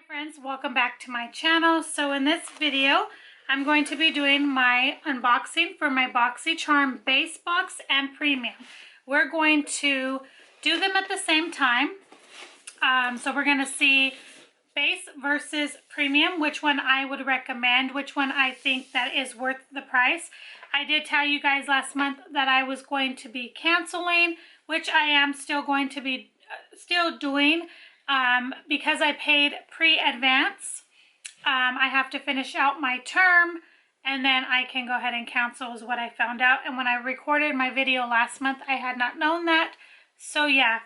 Friends, welcome back to my channel. So in this video I'm going to be doing my unboxing for my BOXYCHARM base box and premium. We're going to do them at the same time. So we're going to see base versus premium, which one I would recommend, which one I think that is worth the price. I did tell you guys last month that I was going to be canceling, which I am still going to be doing. Because I paid pre-advance, I have to finish out my term and then I can go ahead and cancel is what I found out. And when I recorded my video last month, I had not known that. So yeah,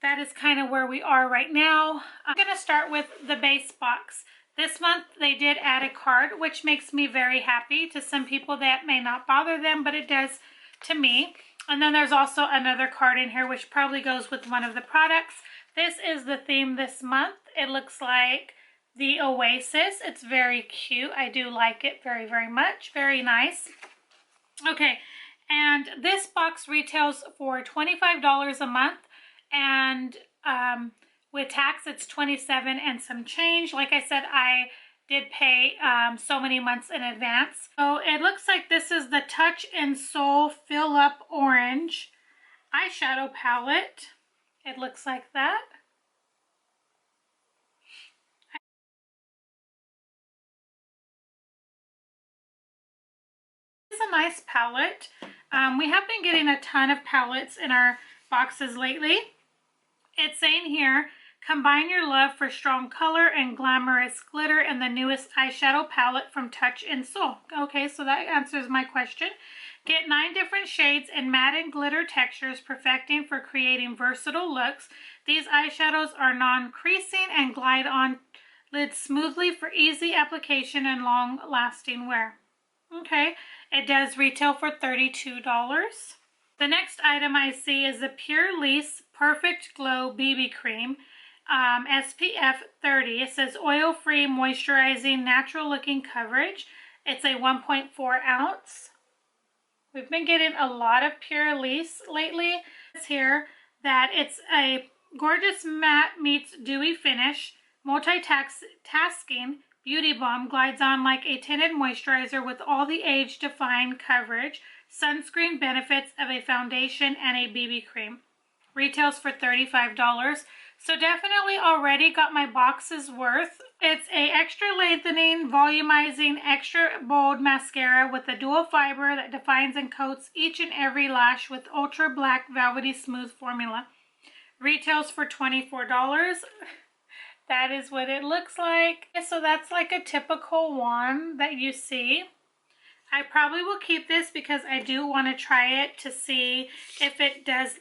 that is kind of where we are right now. I'm going to start with the base box. This month they did add a card, which makes me very happy. To some people that may not bother them, but it does to me. And then there's also another card in here which probably goes with one of the products. This is the theme this month. It looks like the Oasis. It's very cute. I do like it very, very much. Very nice. Okay, and this box retails for $25 a month, and with tax it's $27 and some change. Like I said, I did pay so many months in advance. So it looks like this is the Touch and Soul Fill Up Orange eyeshadow palette. It looks like that. It's a nice palette. We have been getting a ton of palettes in our boxes lately. It's saying here, combine your love for strong color and glamorous glitter in the newest eyeshadow palette from Touch and Soul. Okay, so that answers my question. Get 9 different shades and matte and glitter textures, perfecting for creating versatile looks. These eyeshadows are non-creasing and glide on lids smoothly for easy application and long-lasting wear. Okay, it does retail for $32. The next item I see is the Pure Lease Perfect Glow BB Cream, SPF 30. It says oil-free, moisturizing, natural-looking coverage. It's a 1.4 ounce. We've been getting a lot of Pure Lease lately. It's here that it's a gorgeous matte meets dewy finish, multitasking beauty balm, glides on like a tinted moisturizer with all the age-defying coverage, sunscreen benefits of a foundation and a BB cream. Retails for $35. So definitely already got my box's worth. It's a extra lengthening, volumizing, extra bold mascara with a dual fiber that defines and coats each and every lash with ultra black velvety smooth formula. Retails for $24. That is what it looks like. So that's like a typical one that you see. I probably will keep this because I do want to try it to see if it does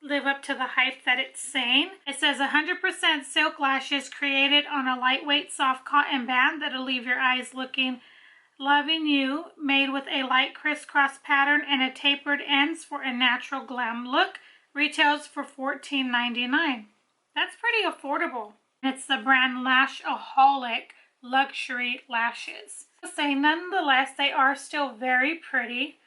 live up to the hype that it's saying. It says 100% silk lashes created on a lightweight soft cotton band that'll leave your eyes looking loving you, made with a light crisscross pattern and a tapered ends for a natural glam look. Retails for $14.99. That's pretty affordable. It's the brand Lashaholic Luxury Lashes. I'll say nonetheless, they are still very pretty.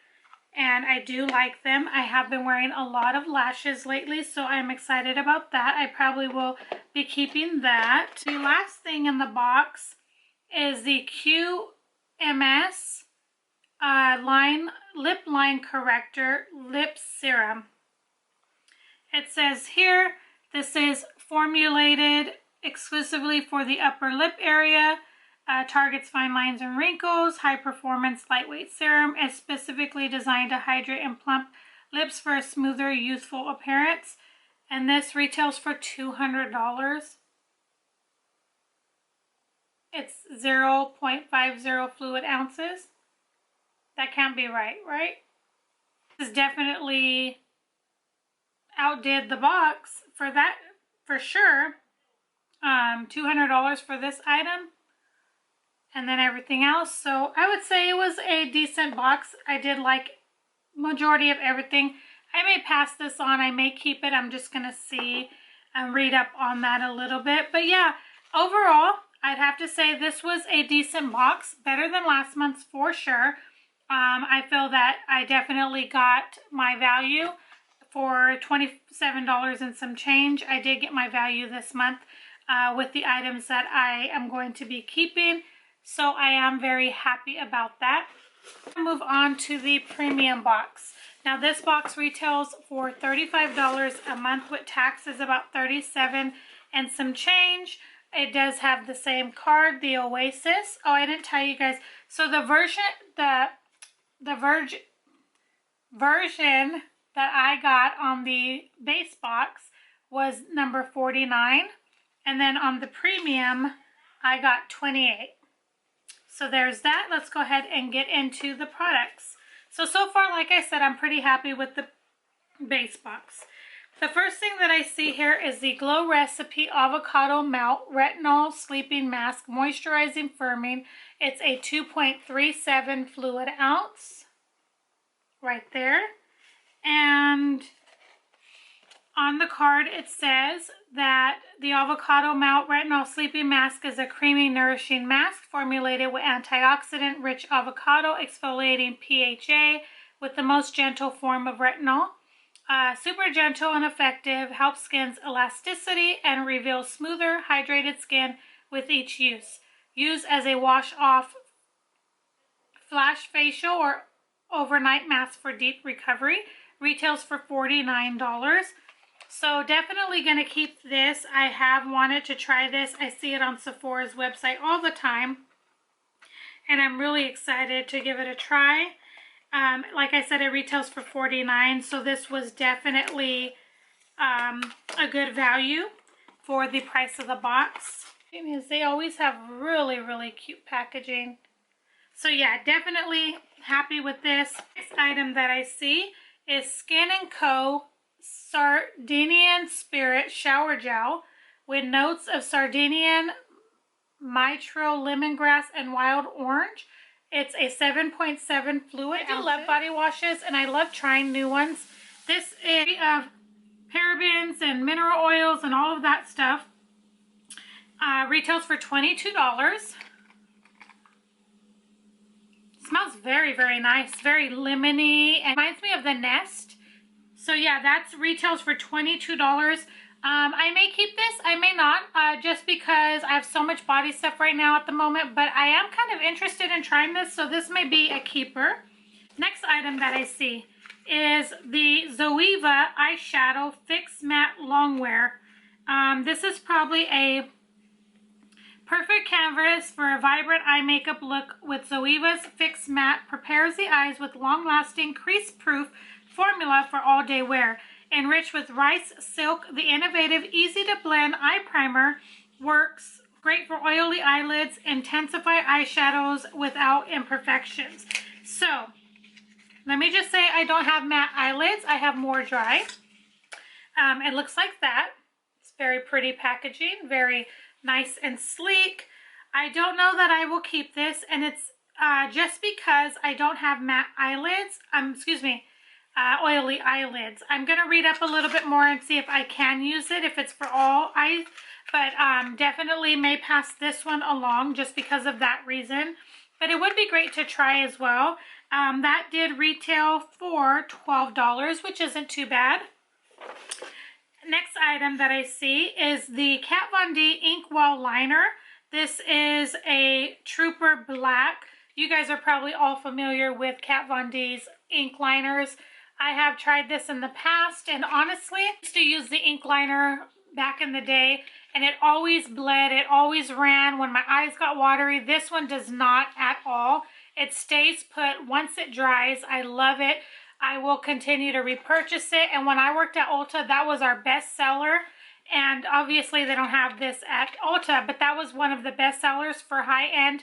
And I do like them. I have been wearing a lot of lashes lately, so I'm excited about that. I probably will be keeping that. The last thing in the box is the QMS Lip Line Corrector Lip Serum. It says here, this is formulated exclusively for the upper lip area. Targets fine lines and wrinkles. High performance lightweight serum is specifically designed to hydrate and plump lips for a smoother, youthful appearance. And this retails for $200. It's 0.50 fluid ounces. That can't be right, right? This definitely outdid the box for that, for sure. $200 for this item. And then everything else. So I would say it was a decent box. I did like majority of everything. I may pass this on. I may keep it. I'm just going to see and read up on that a little bit. But yeah, overall, I'd have to say this was a decent box. Better than last month's for sure. I feel that I definitely got my value for $27 and some change. I did get my value this month. with the items that I am going to be keeping. So I am very happy about that. I'll move on to the premium box. Now this box retails for $35 a month with tax is about $37 and some change. It does have the same card, the Oasis. Oh, I didn't tell you guys. So the version that I got on the base box was number 49, and then on the premium I got 28. So there's that. Let's go ahead and get into the products. So far, like I said, I'm pretty happy with the base box. The first thing that I see here is the Glow Recipe Avocado Melt Retinol Sleeping Mask Moisturizing Firming. It's a 2.37 fluid ounce right there. And on the card it says that the Avocado Melt Retinol Sleeping Mask is a creamy, nourishing mask formulated with antioxidant-rich avocado exfoliating PHA with the most gentle form of retinol. Super gentle and effective, helps skin's elasticity and reveals smoother, hydrated skin with each use. Use as a wash-off flash facial or overnight mask for deep recovery. Retails for $49. So definitely going to keep this. I have wanted to try this. I see it on Sephora's website all the time, and I'm really excited to give it a try. Like I said, it retails for $49, so this was definitely a good value for the price of the box. Because they always have really, really cute packaging. So yeah, definitely happy with this. Next item that I see is Skin & Co. Sardinian Spirit Shower Gel with notes of Sardinian, Mitro, Lemongrass, and Wild Orange. It's a 7.7 fluid. I do love body washes, and I love trying new ones. This is of parabens and mineral oils and all of that stuff. Retails for $22. Smells very, very nice. Very lemony and reminds me of the Nest. So yeah, that's retails for $22. I may keep this, I may not, just because I have so much body stuff right now at the moment, but I am kind of interested in trying this, so this may be a keeper. Next item that I see is the Zoeva Eyeshadow Fix Matte Longwear. This is probably a perfect canvas for a vibrant eye makeup look with Zoeva's Fix Matte prepares the eyes with long-lasting, crease-proof formula for all-day wear. Enriched with rice silk, the innovative, easy-to-blend eye primer works great for oily eyelids, intensify eyeshadows without imperfections. So, let me just say I don't have matte eyelids. I have more dry. It looks like that. It's very pretty packaging, very nice and sleek. I don't know that I will keep this, and it's just because I don't have matte eyelids. Oily eyelids. I'm going to read up a little bit more and see if I can use it, if it's for all eyes, but definitely may pass this one along just because of that reason. But it would be great to try as well. That did retail for $12, which isn't too bad. Next item that I see is the Kat Von D Inkwell Liner. This is a Trooper Black. You guys are probably all familiar with Kat Von D's ink liners. I have tried this in the past, and honestly, I used to use the ink liner back in the day, and it always bled, it always ran when my eyes got watery. This one does not at all. It stays put once it dries. I love it. I will continue to repurchase it, and when I worked at Ulta, that was our best seller, and obviously they don't have this at Ulta, but that was one of the best sellers for high-end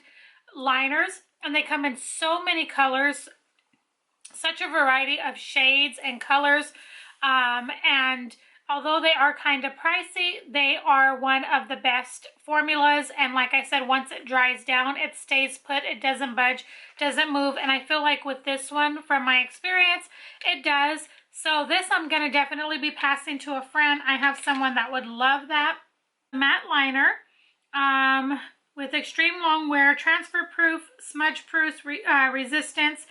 liners, and they come in so many colors, such a variety of shades and colors, and although they are kind of pricey, they are one of the best formulas, and like I said, once it dries down, it stays put, it doesn't budge, doesn't move, and I feel like with this one, from my experience, it does. So this I'm going to definitely be passing to a friend. I have someone that would love that. Matte liner with extreme long wear, transfer proof, smudge proof, resistance,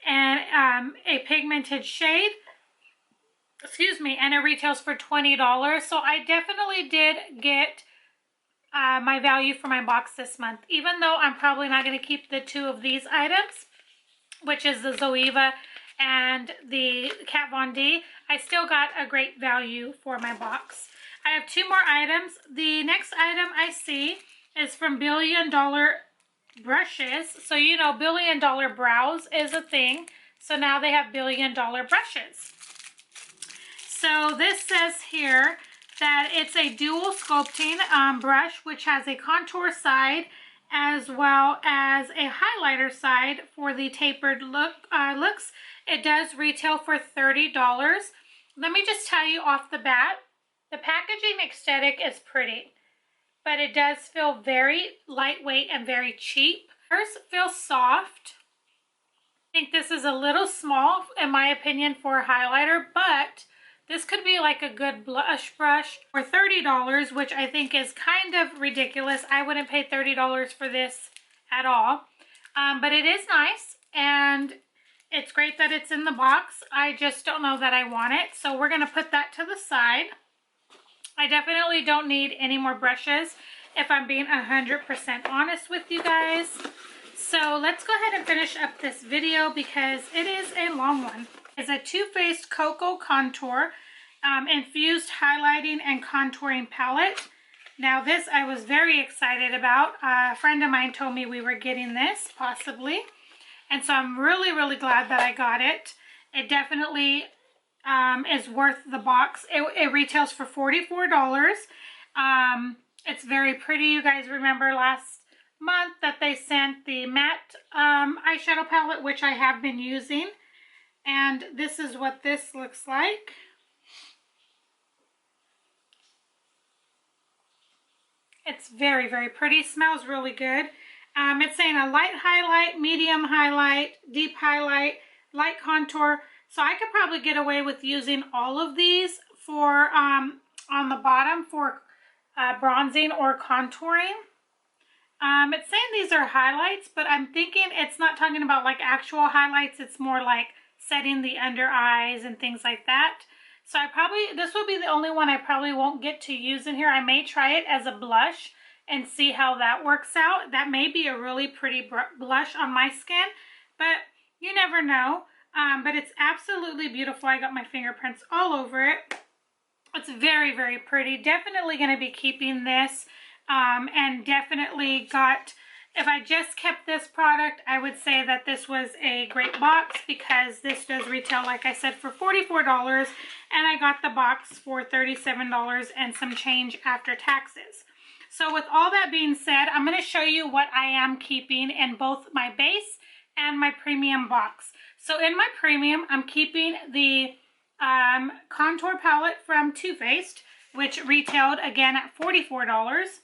and a pigmented shade. Excuse me, and it retails for $20. So I definitely did get my value for my box this month. Even though I'm probably not going to keep the two of these items, which is the Zoeva and the Kat Von D, I still got a great value for my box. I have two more items. The next item I see is from Billion Dollar Brushes. So you know Billion Dollar Brows is a thing. So now they have Billion Dollar Brushes. So this says here that it's a dual sculpting brush, which has a contour side as well as a highlighter side for the tapered looks. It does retail for $30. Let me just tell you off the bat, the packaging aesthetic is pretty, but it does feel very lightweight and very cheap. First, it feels soft. I think this is a little small, in my opinion, for a highlighter, but this could be like a good blush brush for $30, which I think is kind of ridiculous. I wouldn't pay $30 for this at all. But it is nice, and it's great that it's in the box. I just don't know that I want it, so we're going to put that to the side. I definitely don't need any more brushes, if I'm being 100% honest with you guys. So let's go ahead and finish up this video because it is a long one. It's a Too Faced Cocoa Contour Infused Highlighting and Contouring Palette. Now this I was very excited about. A friend of mine told me we were getting this, possibly. And so I'm really, really glad that I got it. It definitely is worth the box. It retails for $44. It's very pretty. You guys remember last month that they sent the matte eyeshadow palette, which I have been using. And this is what this looks like. It's very, very pretty. Smells really good. It's saying a light highlight, medium highlight, deep highlight, light contour. So I could probably get away with using all of these for on the bottom for bronzing or contouring. It's saying these are highlights, but I'm thinking it's not talking about like actual highlights. It's more like setting the under eyes and things like that. So this will be the only one I probably won't get to use in here. I may try it as a blush and see how that works out. That may be a really pretty blush on my skin, but you never know. But it's absolutely beautiful. I got my fingerprints all over it. It's very, very pretty. Definitely going to be keeping this. And definitely got, if I just kept this product, I would say that this was a great box because this does retail, like I said, for $44, and I got the box for $37 and some change after taxes. So with all that being said, I'm going to show you what I am keeping in both my base and my premium box. So in my premium, I'm keeping the contour palette from Too Faced, which retailed again at $44.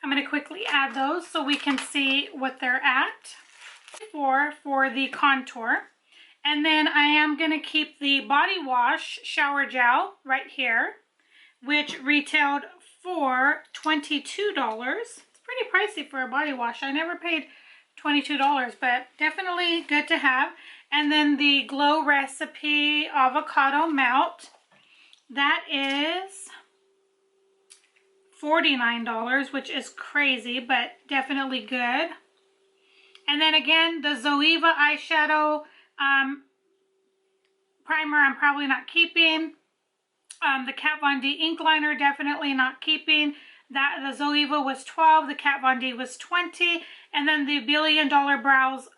I'm going to quickly add those so we can see what they're at for the contour. And then I am going to keep the body wash shower gel right here, which retailed for $22. It's pretty pricey for a body wash. I never paid $22, but definitely good to have. And then the Glow Recipe Avocado Melt. That is $49, which is crazy, but definitely good. And then again, the Zoeva eyeshadow primer I'm probably not keeping. The Kat Von D ink liner definitely not keeping. The Zoeva was $12, the Kat Von D was $20, and then the Billion Dollar Brows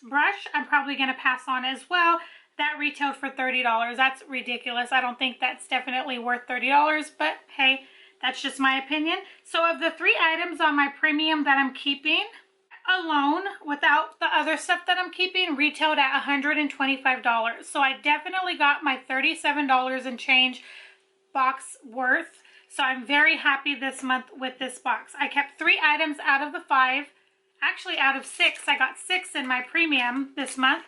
brush I'm probably going to pass on as well. That retailed for $30. That's ridiculous. I don't think that's definitely worth $30, but hey, that's just my opinion. So of the three items on my premium that I'm keeping alone, without the other stuff that I'm keeping, retailed at $125. So I definitely got my $37 and change box worth. So I'm very happy this month with this box. I kept 3 items out of the 5. Actually, out of 6. I got 6 in my premium this month.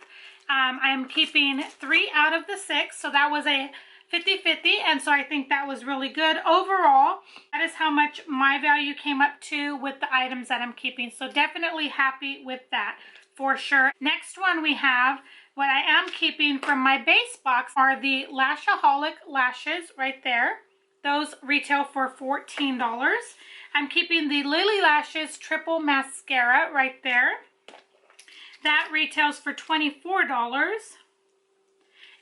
I'm keeping 3 out of the 6, so that was a 50-50, and so I think that was really good. Overall, that is how much my value came up to with the items that I'm keeping, so definitely happy with that for sure. Next one we have, what I am keeping from my base box are the Lashaholic lashes right there. Those retail for $14. I'm keeping the Lily Lashes Triple Mascara right there. That retails for $24.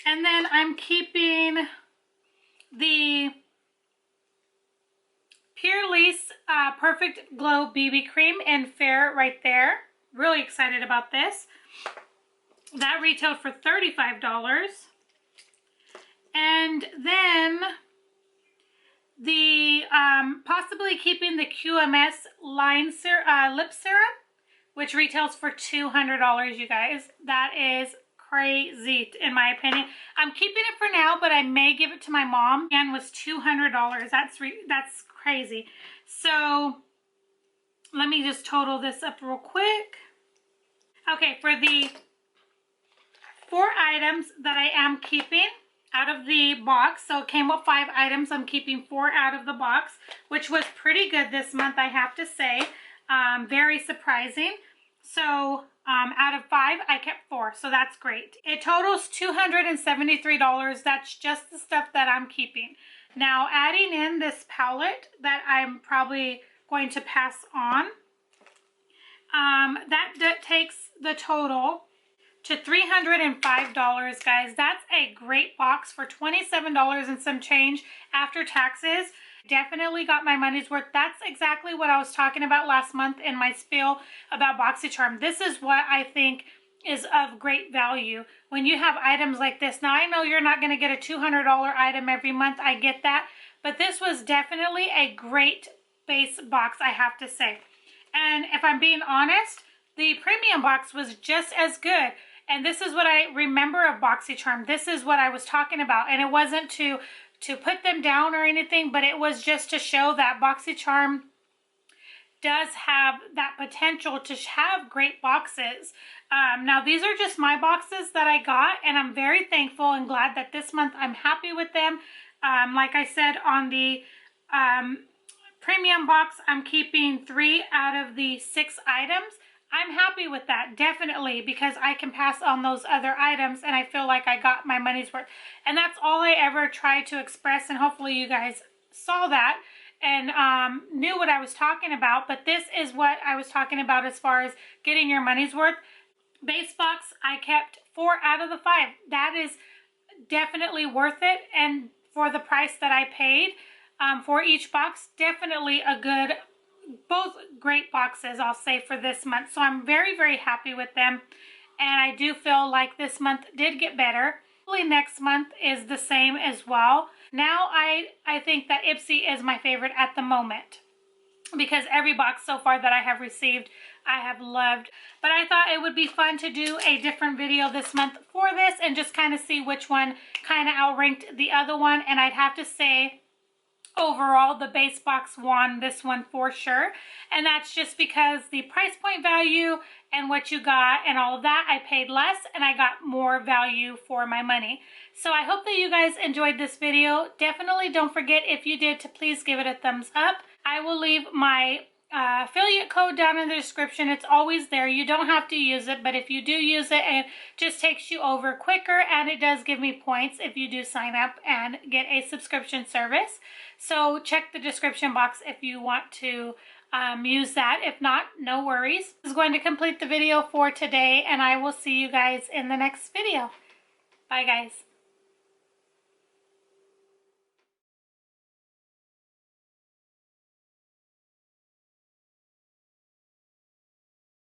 And then I'm keeping the Pure Lace Perfect Glow BB Cream in Fair right there. Really excited about this. That retailed for $35. And then the possibly keeping the QMS lip serum, which retails for $200, you guys. That is crazy in my opinion. I'm keeping it for now, but I may give it to my mom. And was $200. That's crazy. So let me just total this up real quick. Okay, for the 4 items that I am keeping out of the box, so it came with 5 items, I'm keeping 4 out of the box, which was pretty good this month, I have to say. Very surprising. So out of 5, I kept 4, so that's great. It totals $273. That's just the stuff that I'm keeping. Now, adding in this palette that I'm probably going to pass on, that takes the total to $305, guys. That's a great box for $27 and some change after taxes. Definitely got my money's worth. That's exactly what I was talking about last month in my spiel about BOXYCHARM. This is what I think is of great value when you have items like this. Now, I know you're not going to get a $200 item every month. I get that. But this was definitely a great base box, I have to say. And if I'm being honest, the premium box was just as good. And this is what I remember of BOXYCHARM. This is what I was talking about. And it wasn't to put them down or anything, but it was just to show that BOXYCHARM does have that potential to have great boxes. Now, these are just my boxes that I got, and I'm very thankful and glad that this month I'm happy with them. Like I said, on the premium box, I'm keeping 3 out of the 6 items. I'm happy with that, definitely, because I can pass on those other items, and I feel like I got my money's worth. And that's all I ever tried to express, and hopefully you guys saw that and knew what I was talking about. But this is what I was talking about as far as getting your money's worth. Base box, I kept 4 out of the 5. That is definitely worth it, and for the price that I paid for each box, definitely a good, both great boxes, I'll say, for this month. So I'm very, very happy with them, and I do feel like this month did get better. Hopefully next month is the same as well. Now I think that Ipsy is my favorite at the moment, because every box so far that I have received, I have loved. But I thought it would be fun to do a different video this month for this and just kind of see which one kind of outranked the other one. And I'd have to say, overall, the base box won this one for sure. And that's just because the price point value and what you got and all of that, I paid less and I got more value for my money. So I hope that you guys enjoyed this video. Definitely don't forget, if you did, to please give it a thumbs up. I will leave my affiliate code down in the description. It's always there. You don't have to use it, but if you do use it, it just takes you over quicker, and it does give me points if you do sign up and get a subscription service. So check the description box if you want to use that. If not, no worries. This is going to complete the video for today, and I will see you guys in the next video. Bye, guys.